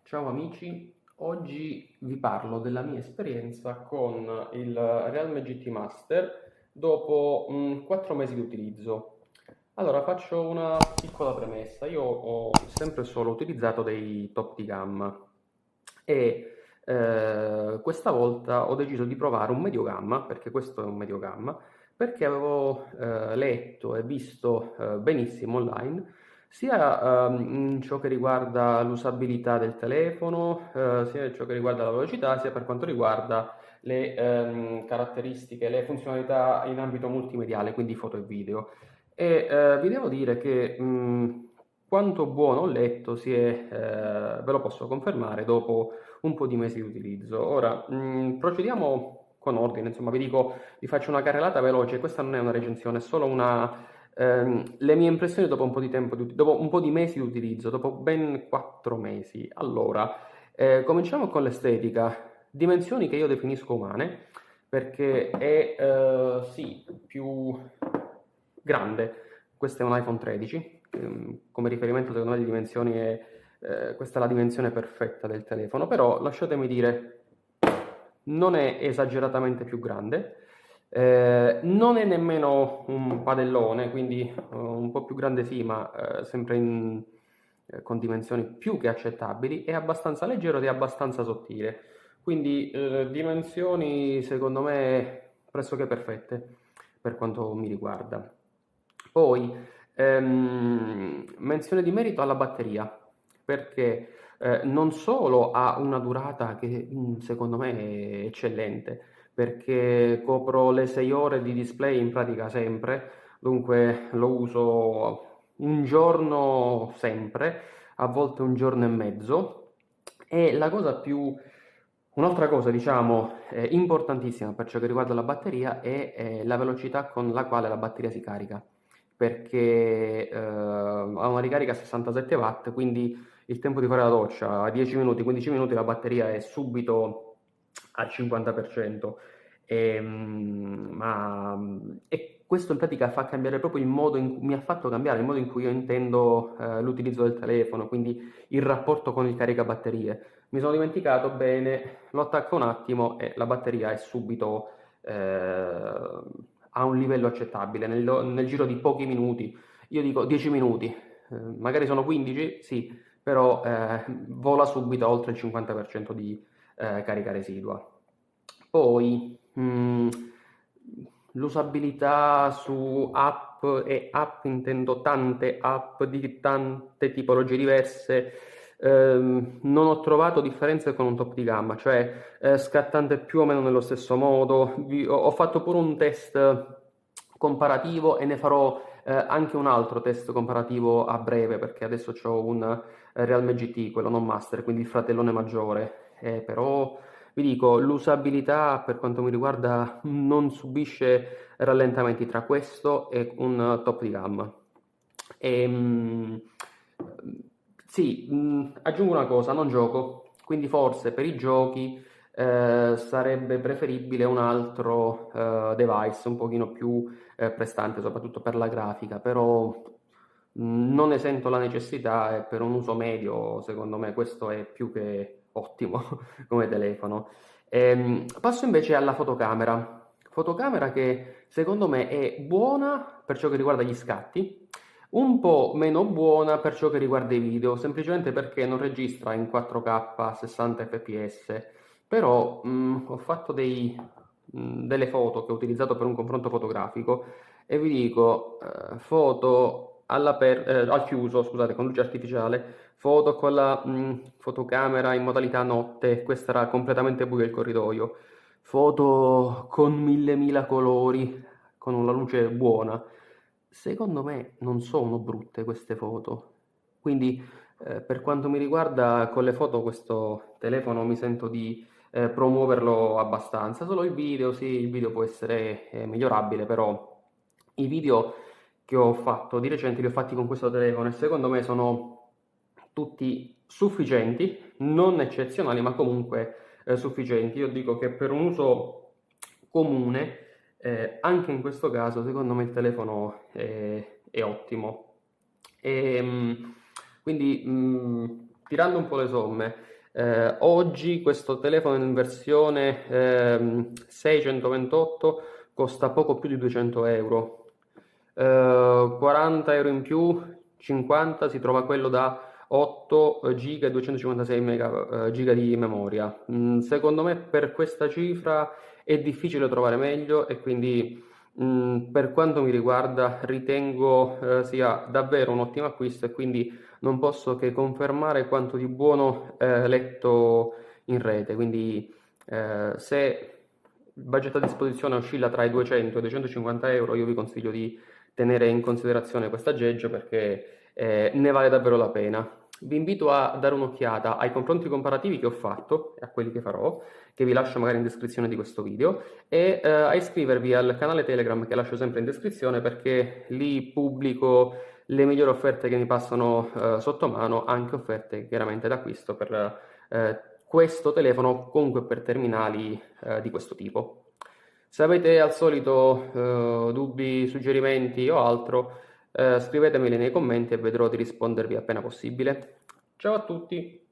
Ciao amici, oggi vi parlo della mia esperienza con il Realme GT Master dopo 4 mesi di utilizzo. Allora, faccio una piccola premessa. Io ho sempre solo utilizzato dei top di gamma e questa volta ho deciso di provare un medio gamma, perché questo è un medio gamma, perché avevo letto e visto benissimo online sia in ciò che riguarda l'usabilità del telefono, sia in ciò che riguarda la velocità, sia per quanto riguarda le caratteristiche, le funzionalità in ambito multimediale, quindi foto e video. E vi devo dire che quanto buono ho letto ve lo posso confermare dopo un po' di mesi di utilizzo. Ora, procediamo con ordine, insomma, vi faccio una carrellata veloce, questa non è una recensione, è solo le mie impressioni dopo un po' di tempo, dopo un po' di mesi di utilizzo, dopo ben 4 mesi. Allora, cominciamo con l'estetica. Dimensioni che io definisco umane, perché è sì, più grande. Questo è un iPhone 13, come riferimento secondo me di dimensioni questa è la dimensione perfetta del telefono, però lasciatemi dire, non è esageratamente più grande, non è nemmeno un padellone, quindi un po' più grande sì, ma sempre con dimensioni più che accettabili, è abbastanza leggero ed è abbastanza sottile, quindi dimensioni secondo me pressoché perfette per quanto mi riguarda. Poi, menzione di merito alla batteria, perché non solo ha una durata che secondo me è eccellente, perché copro le 6 ore di display in pratica sempre, dunque lo uso un giorno sempre, a volte un giorno e mezzo. E un'altra cosa, diciamo, importantissima per ciò che riguarda la batteria è la velocità con la quale la batteria si carica, perché ha una ricarica a 67 watt, quindi il tempo di fare la doccia a 10 minuti, 15 minuti la batteria è subito al 50%. E questo in pratica fa cambiare proprio mi ha fatto cambiare il modo in cui io intendo l'utilizzo del telefono, quindi il rapporto con il caricabatterie. Mi sono dimenticato, bene, lo attacco un attimo e la batteria è subito a un livello accettabile, nel giro di pochi minuti. Io dico 10 minuti, magari sono 15, sì, però vola subito oltre il 50% di carica residua. Poi l'usabilità su app e app, intendo tante app di tante tipologie diverse. Non ho trovato differenze con un top di gamma, cioè scattante più o meno nello stesso modo. Ho fatto pure un test comparativo e ne farò anche un altro test comparativo a breve, perché adesso ho un Realme GT, quello non Master, quindi il fratellone maggiore. Però vi dico, l'usabilità per quanto mi riguarda non subisce rallentamenti tra questo e un top di gamma. E, sì, aggiungo una cosa, non gioco, quindi forse per i giochi sarebbe preferibile un altro device un pochino più prestante, soprattutto per la grafica, però non ne sento la necessità e per un uso medio, secondo me, questo è più che ottimo come telefono. Passo invece alla fotocamera. Fotocamera che secondo me è buona per ciò che riguarda gli scatti, un po' meno buona per ciò che riguarda i video, semplicemente perché non registra in 4K a 60 fps. Però ho fatto delle foto che ho utilizzato per un confronto fotografico e vi dico, foto al chiuso, scusate, con luce artificiale, foto con la fotocamera in modalità notte, questa era completamente buio il corridoio, foto con mille colori, con una luce buona. Secondo me non sono brutte queste foto, quindi per quanto mi riguarda con le foto questo telefono mi sento di promuoverlo abbastanza. Solo il video, sì, il video può essere migliorabile, però i video che ho fatto di recente li ho fatti con questo telefono e secondo me sono tutti sufficienti, non eccezionali, ma comunque sufficienti. Io dico che per un uso comune, anche in questo caso, secondo me il telefono è ottimo. E, quindi, tirando un po' le somme, Oggi questo telefono in versione 628 costa poco più di 200 euro. 40 euro in più, 50 si trova quello da 8 giga e 256 giga di memoria. Secondo me per questa cifra è difficile trovare meglio e quindi per quanto mi riguarda ritengo sia davvero un ottimo acquisto e quindi non posso che confermare quanto di buono letto in rete. Quindi se il budget a disposizione oscilla tra i 200 e i 250 euro, io vi consiglio di tenere in considerazione questo aggeggio perché ne vale davvero la pena. Vi invito a dare un'occhiata ai confronti comparativi che ho fatto e a quelli che farò, che vi lascio magari in descrizione di questo video, e a iscrivervi al canale Telegram che lascio sempre in descrizione perché lì pubblico le migliori offerte che mi passano sotto mano, anche offerte chiaramente d'acquisto per questo telefono, comunque per terminali di questo tipo. Se avete al solito dubbi, suggerimenti o altro, scrivetemeli nei commenti e vedrò di rispondervi appena possibile. Ciao a tutti!